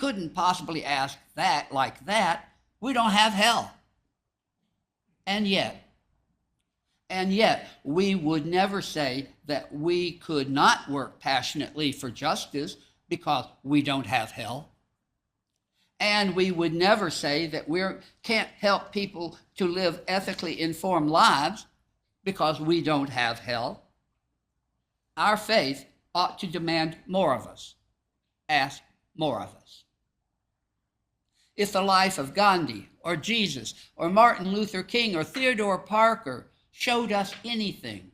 couldn't possibly ask that like that. We don't have hell. And yet, we would never say that we could not work passionately for justice because we don't have hell. And we would never say that we can't help people to live ethically informed lives because we don't have hell. Our faith ought to demand more of us. Ask more of us. If the life of Gandhi or Jesus or Martin Luther King or Theodore Parker showed us anything,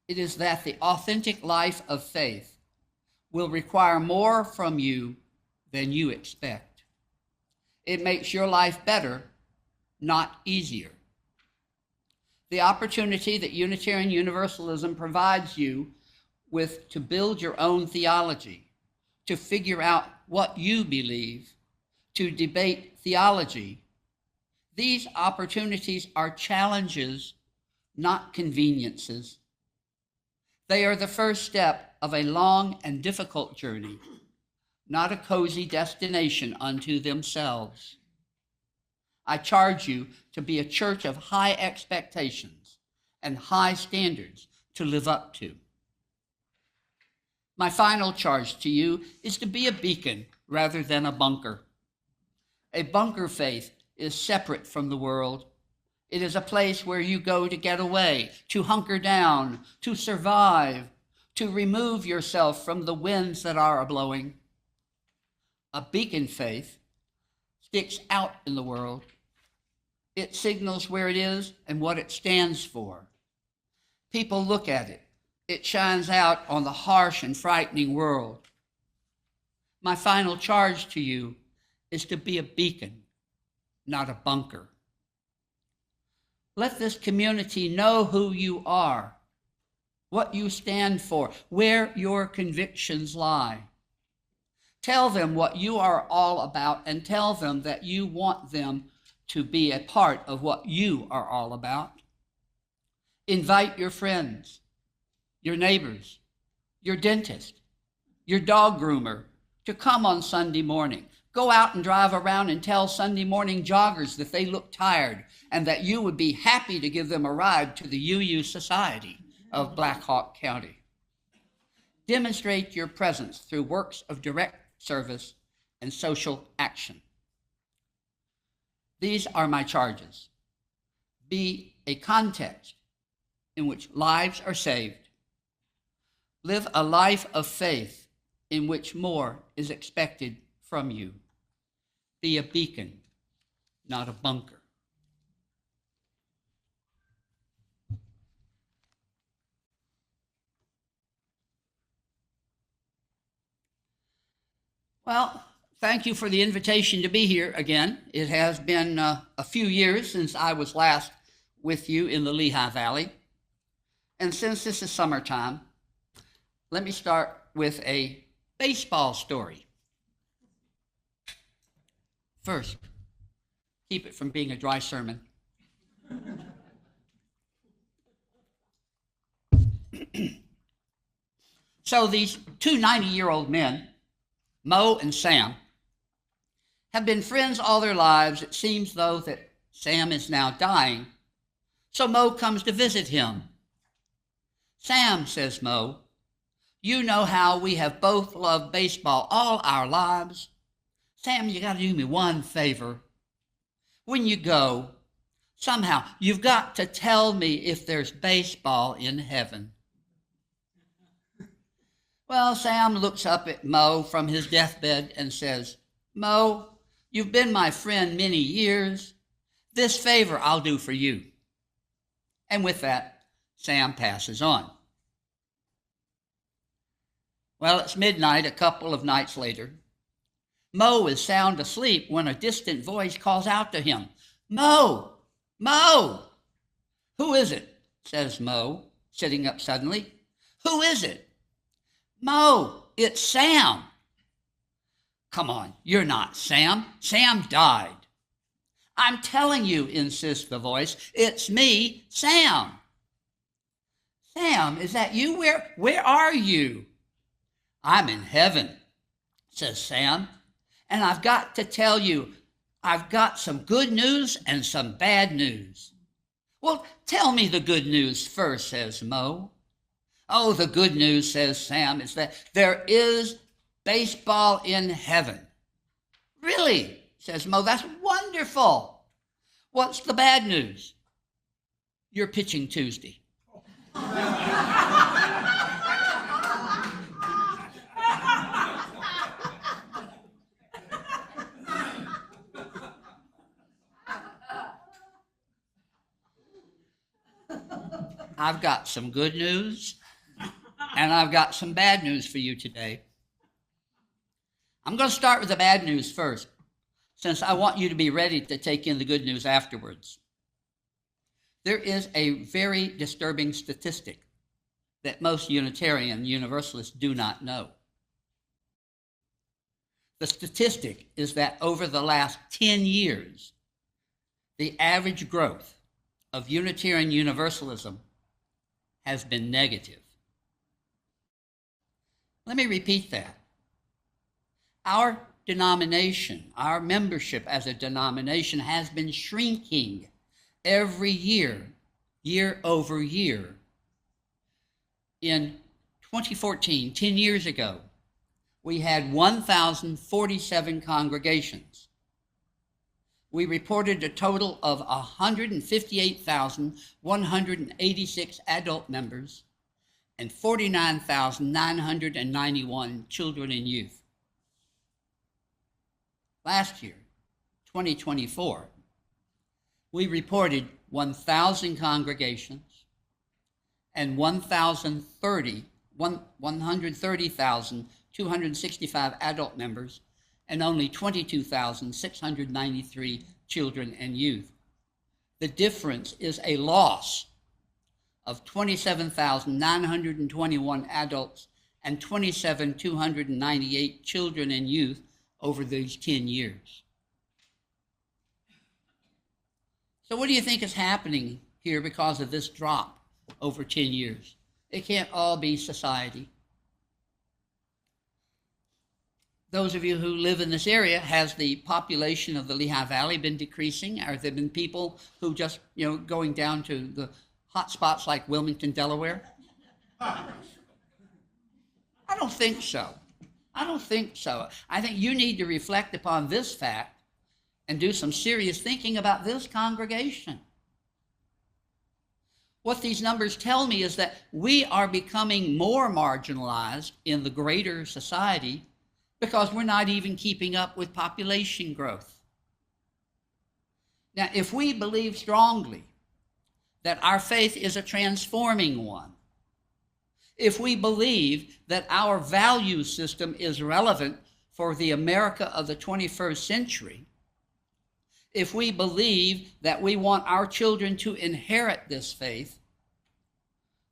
it is that the authentic life of faith will require more from you than you expect. It makes your life better, not easier. The opportunity that Unitarian Universalism provides you with to build your own theology, to figure out what you believe, to debate theology, these opportunities are challenges, not conveniences. They are the first step of a long and difficult journey, not a cozy destination unto themselves. I charge you to be a church of high expectations and high standards to live up to. My final charge to you is to be a beacon rather than a bunker. A bunker faith is separate from the world. It is a place where you go to get away, to hunker down, to survive, to remove yourself from the winds that are a-blowing. A beacon faith sticks out in the world. It signals where it is and what it stands for. People look at it. It shines out on the harsh and frightening world. My final charge to you is to be a beacon, not a bunker. Let this community know who you are, what you stand for, where your convictions lie. Tell them what you are all about and tell them that you want them to be a part of what you are all about. Invite your friends, your neighbors, your dentist, your dog groomer to come on Sunday morning. Go out and drive around and tell Sunday morning joggers that they look tired and that you would be happy to give them a ride to the UU Society of Black Hawk County. Demonstrate your presence through works of direct service and social action. These are my charges. Be a context in which lives are saved. Live a life of faith in which more is expected from you. Be a beacon, not a bunker. Well, thank you for the invitation to be here again. It has been a few years since I was last with you in the Lehigh Valley. And since this is summertime, let me start with a baseball story. First, keep it from being a dry sermon. So these two 90-year-old men, Mo and Sam, have been friends all their lives. It seems, though, that Sam is now dying. So Mo comes to visit him. Sam, says Mo, you know how we have both loved baseball all our lives. Sam, you got to do me one favor. When you go, somehow, you've got to tell me if there's baseball in heaven. Well, Sam looks up at Mo from his deathbed and says, Mo, you've been my friend many years. This favor I'll do for you. And with that, Sam passes on. Well, it's midnight a couple of nights later. Mo is sound asleep when a distant voice calls out to him, Mo! Mo! Who is it? Says Mo, sitting up suddenly. Who is it? Mo, it's Sam. Come on, you're not Sam. Sam died. I'm telling you, insists the voice, it's me, Sam. Sam, is that you? Where are you? I'm in heaven, says Sam, And I've got to tell you, I've got some good news and some bad news. Well, tell me the good news first, says Mo. Oh, the good news, says Sam, is that there is baseball in heaven. Really, says Mo, that's wonderful. What's the bad news? You're pitching Tuesday. I've got some good news, and I've got some bad news for you today. I'm going to start with the bad news first, since I want you to be ready to take in the good news afterwards. There is a very disturbing statistic that most Unitarian Universalists do not know. The statistic is that over the last 10 years, the average growth of Unitarian Universalism has been negative. Let me repeat that. Our denomination, our membership as a denomination has been shrinking every year, year over year. In 2014, 10 years ago, we had 1,047 congregations. We reported a total of 158,186 adult members and 49,991 children and youth. Last year, 2024, we reported 1,000 congregations and 130,265 adult members and only 22,693 children and youth. The difference is a loss of 27,921 adults and 27,298 children and youth over these 10 years. So what do you think is happening here because of this drop over 10 years? It can't all be society. Those of you who live in this area, has the population of the Lehigh Valley been decreasing? Are there been people who just, going down to the hot spots like Wilmington, Delaware? I don't think so. I think you need to reflect upon this fact and do some serious thinking about this congregation. What these numbers tell me is that we are becoming more marginalized in the greater society because we're not even keeping up with population growth. Now, if we believe strongly that our faith is a transforming one, if we believe that our value system is relevant for the America of the 21st century, if we believe that we want our children to inherit this faith,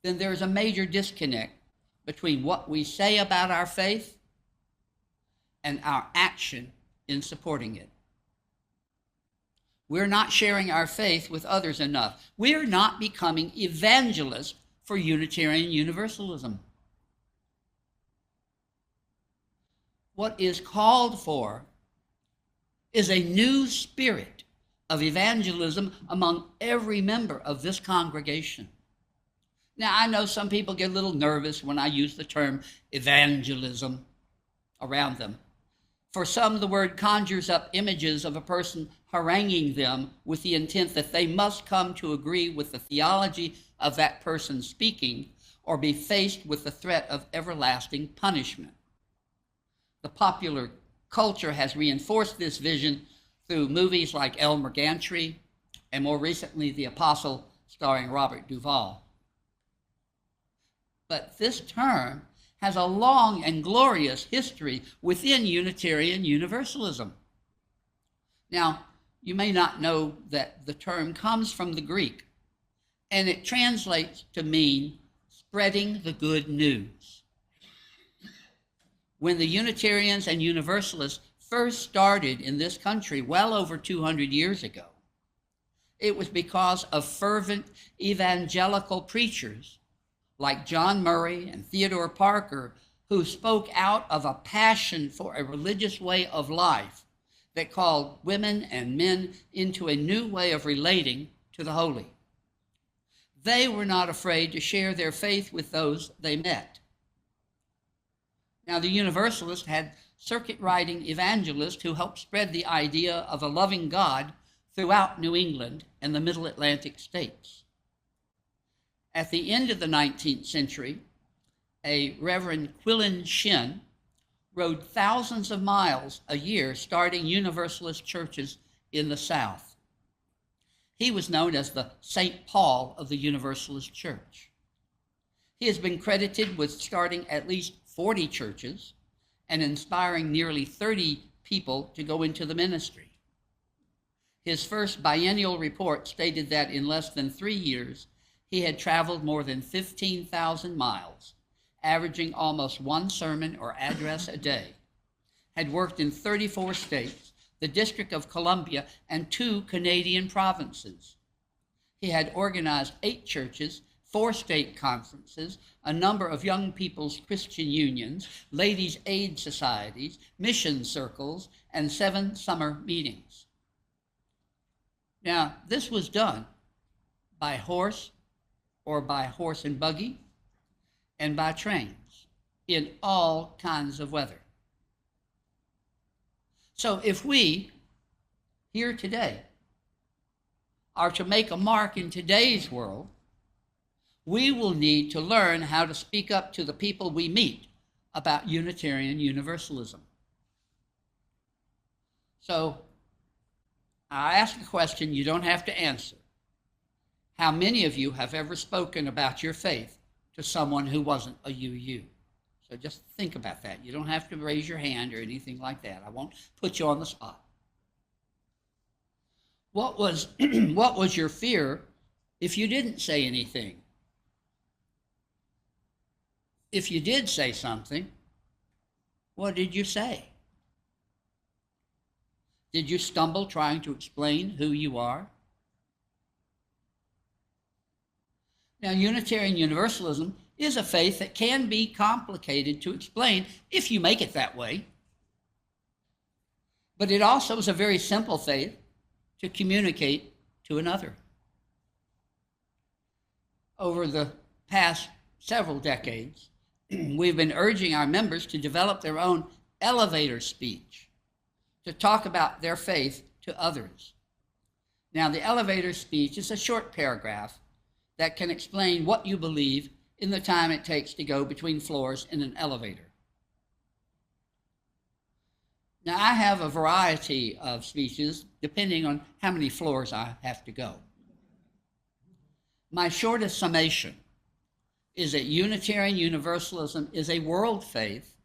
then there's a major disconnect between what we say about our faith and our action in supporting it. We're not sharing our faith with others enough. We're not becoming evangelists for Unitarian Universalism. What is called for is a new spirit of evangelism among every member of this congregation. Now, I know some people get a little nervous when I use the term evangelism around them. For some, the word conjures up images of a person haranguing them with the intent that they must come to agree with the theology of that person speaking or be faced with the threat of everlasting punishment. The popular culture has reinforced this vision through movies like Elmer Gantry and more recently The Apostle, starring Robert Duvall. But this term has a long and glorious history within Unitarian Universalism. Now, you may not know that the term comes from the Greek, and it translates to mean spreading the good news. When the Unitarians and Universalists first started in this country well over 200 years ago, it was because of fervent evangelical preachers like John Murray and Theodore Parker who spoke out of a passion for a religious way of life that called women and men into a new way of relating to the holy. They were not afraid to share their faith with those they met. Now, the Universalist had circuit-riding evangelists who helped spread the idea of a loving God throughout New England and the Middle Atlantic states. At the end of the 19th century, a Reverend Quillen Shin rode thousands of miles a year starting Universalist churches in the South. He was known as the St. Paul of the Universalist Church. He has been credited with starting at least 40 churches and inspiring nearly 30 people to go into the ministry. His first biennial report stated that in less than 3 years, he had traveled more than 15,000 miles, averaging almost one sermon or address a day, had worked in 34 states, the District of Columbia, and 2 Canadian provinces. He had organized 8 churches, 4 state conferences, a number of young people's Christian unions, ladies' aid societies, mission circles, and 7 summer meetings. Now, this was done by horse or by horse and buggy and by trains in all kinds of weather. So if we, here today, are to make a mark in today's world, we will need to learn how to speak up to the people we meet about Unitarian Universalism. So I ask a question you don't have to answer. How many of you have ever spoken about your faith to someone who wasn't a UU? So just think about that. You don't have to raise your hand or anything like that. I won't put you on the spot. What was your fear if you didn't say anything? If you did say something, what did you say? Did you stumble trying to explain who you are? Now, Unitarian Universalism is a faith that can be complicated to explain if you make it that way. But it also is a very simple faith to communicate to another. Over the past several decades, we've been urging our members to develop their own elevator speech, to talk about their faith to others. Now, the elevator speech is a short paragraph that can explain what you believe in the time it takes to go between floors in an elevator. Now, I have a variety of speeches depending on how many floors I have to go. My shortest summation is that Unitarian Universalism is a world faith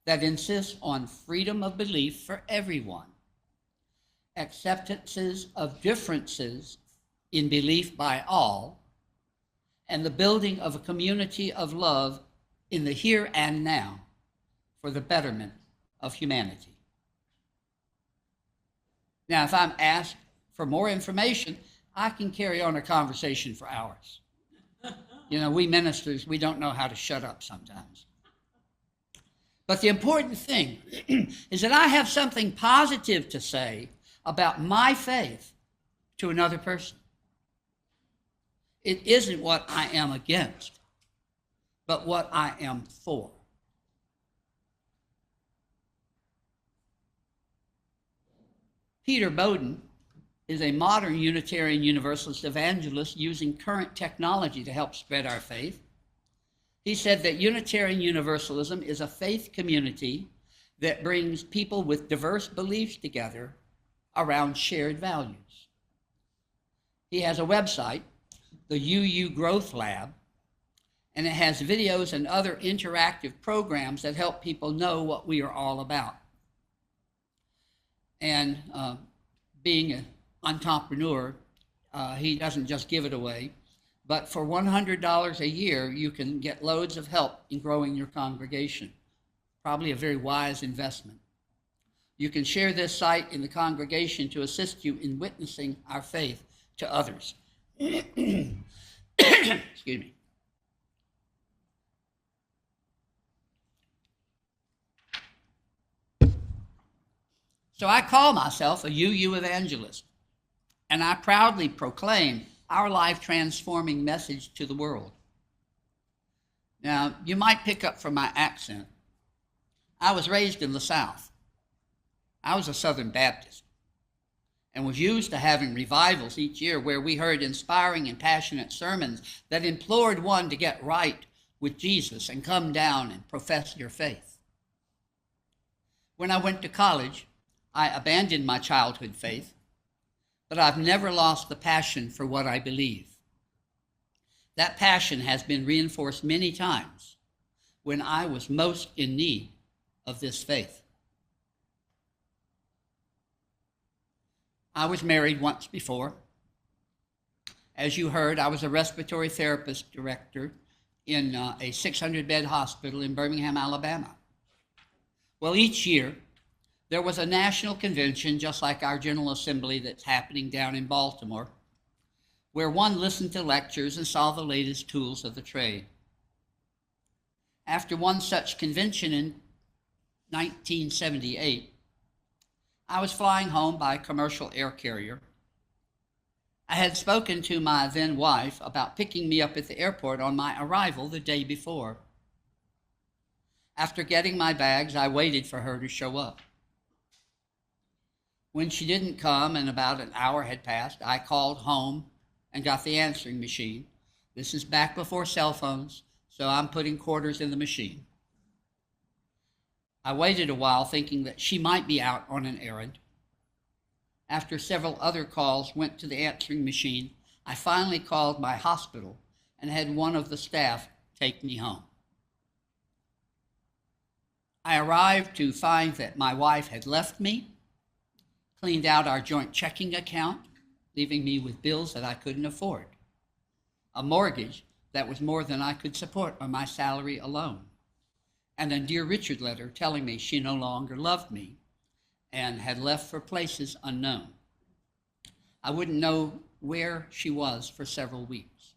that insists on freedom of belief for everyone, acceptances of differences in belief by all, and the building of a community of love in the here and now for the betterment of humanity. Now, if I'm asked for more information, I can carry on a conversation for hours. You know, we ministers, we don't know how to shut up sometimes. But the important thing is that I have something positive to say about my faith to another person. It isn't what I am against, but what I am for. Peter Bowden is a modern Unitarian Universalist evangelist using current technology to help spread our faith. He said that Unitarian Universalism is a faith community that brings people with diverse beliefs together around shared values. He has a website, the UU Growth Lab, and it has videos and other interactive programs that help people know what we are all about. And being an entrepreneur, he doesn't just give it away, but for $100 a year, you can get loads of help in growing your congregation. Probably a very wise investment. You can share this site in the congregation to assist you in witnessing our faith to others. Excuse me. So I call myself a UU Evangelist, and I proudly proclaim our life-transforming message to the world. Now, you might pick up from my accent. I was raised in the South. I was a Southern Baptist and was used to having revivals each year where we heard inspiring and passionate sermons that implored one to get right with Jesus and come down and profess your faith. When I went to college, I abandoned my childhood faith, but I've never lost the passion for what I believe. That passion has been reinforced many times when I was most in need of this faith. I was married once before. As you heard, I was a respiratory therapist director in a 600-bed hospital in Birmingham, Alabama. Well, each year, there was a national convention, just like our General Assembly that's happening down in Baltimore, where one listened to lectures and saw the latest tools of the trade. After one such convention in 1978, I was flying home by commercial air carrier. I had spoken to my then wife about picking me up at the airport on my arrival the day before. After getting my bags, I waited for her to show up. When she didn't come and about an hour had passed, I called home and got the answering machine. This is back before cell phones, so I'm putting quarters in the machine. I waited a while thinking that she might be out on an errand. After several other calls went to the answering machine, I finally called my hospital and had one of the staff take me home. I arrived to find that my wife had left me, cleaned out our joint checking account, leaving me with bills that I couldn't afford, a mortgage that was more than I could support on my salary alone, and a Dear Richard letter telling me she no longer loved me and had left for places unknown. I wouldn't know where she was for several weeks.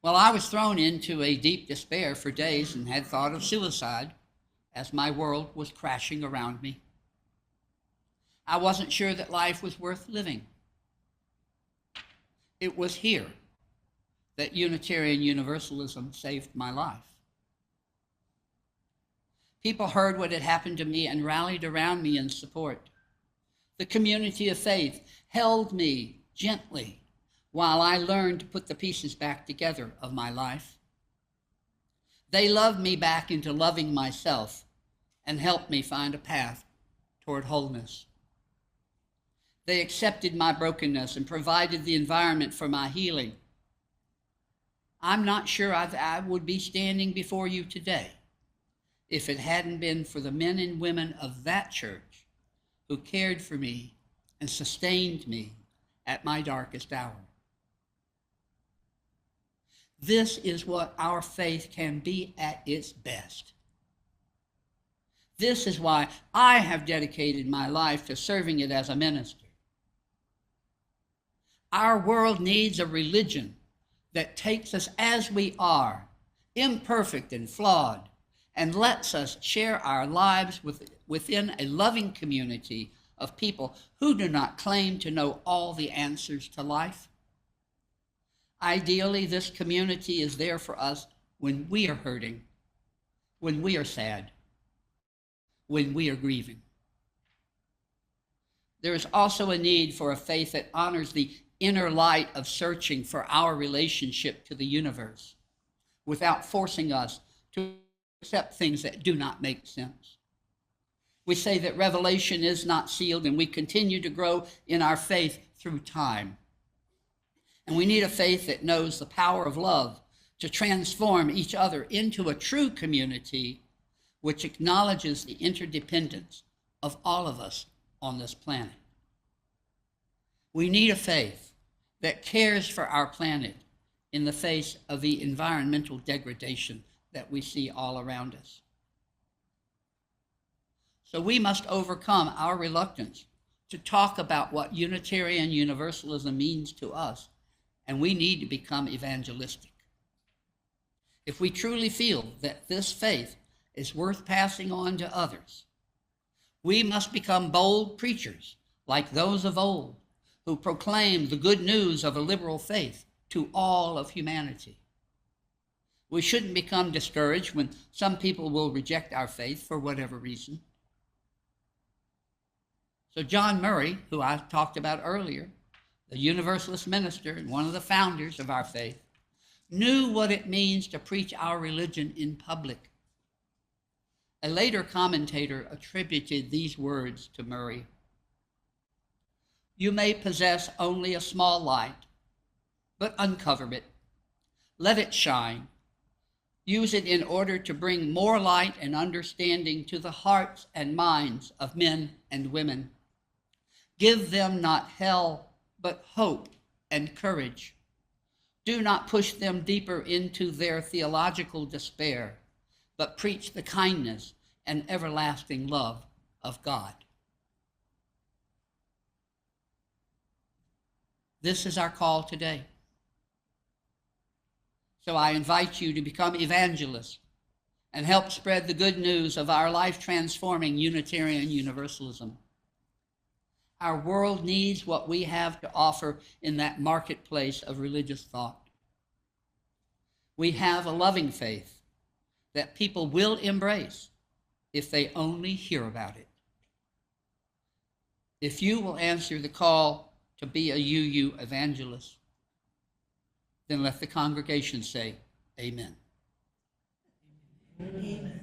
Well, I was thrown into a deep despair for days and had thought of suicide as my world was crashing around me. I wasn't sure that life was worth living. It was here that Unitarian Universalism saved my life. People heard what had happened to me and rallied around me in support. The community of faith held me gently while I learned to put the pieces back together of my life. They loved me back into loving myself and helped me find a path toward wholeness. They accepted my brokenness and provided the environment for my healing. I'm not sure I would be standing before you today if it hadn't been for the men and women of that church who cared for me and sustained me at my darkest hour. This is what our faith can be at its best. This is why I have dedicated my life to serving it as a minister. Our world needs a religion that takes us as we are, imperfect and flawed, and lets us share our lives within a loving community of people who do not claim to know all the answers to life. Ideally, this community is there for us when we are hurting, when we are sad, when we are grieving. There is also a need for a faith that honors the inner light of searching for our relationship to the universe without forcing us to accept things that do not make sense. We say that revelation is not sealed, and we continue to grow in our faith through time. And we need a faith that knows the power of love to transform each other into a true community which acknowledges the interdependence of all of us on this planet. We need a faith that cares for our planet in the face of the environmental degradation that we see all around us. So we must overcome our reluctance to talk about what Unitarian Universalism means to us, and we need to become evangelistic. If we truly feel that this faith is worth passing on to others, We must become bold preachers like those of old who proclaim the good news of a liberal faith to all of humanity. We shouldn't become discouraged when some people will reject our faith for whatever reason. So John Murray, who I talked about earlier, the Universalist minister and one of the founders of our faith, knew what it means to preach our religion in public. A later commentator attributed these words to Murray. You may possess only a small light, but uncover it. Let it shine. Use it in order to bring more light and understanding to the hearts and minds of men and women. Give them not hell, but hope and courage. Do not push them deeper into their theological despair, but preach the kindness and everlasting love of God. This is our call today. So I invite you to become evangelists and help spread the good news of our life-transforming Unitarian Universalism. Our world needs what we have to offer in that marketplace of religious thought. We have a loving faith that people will embrace if they only hear about it. If you will answer the call to be a UU evangelist, then let the congregation say, Amen. Amen.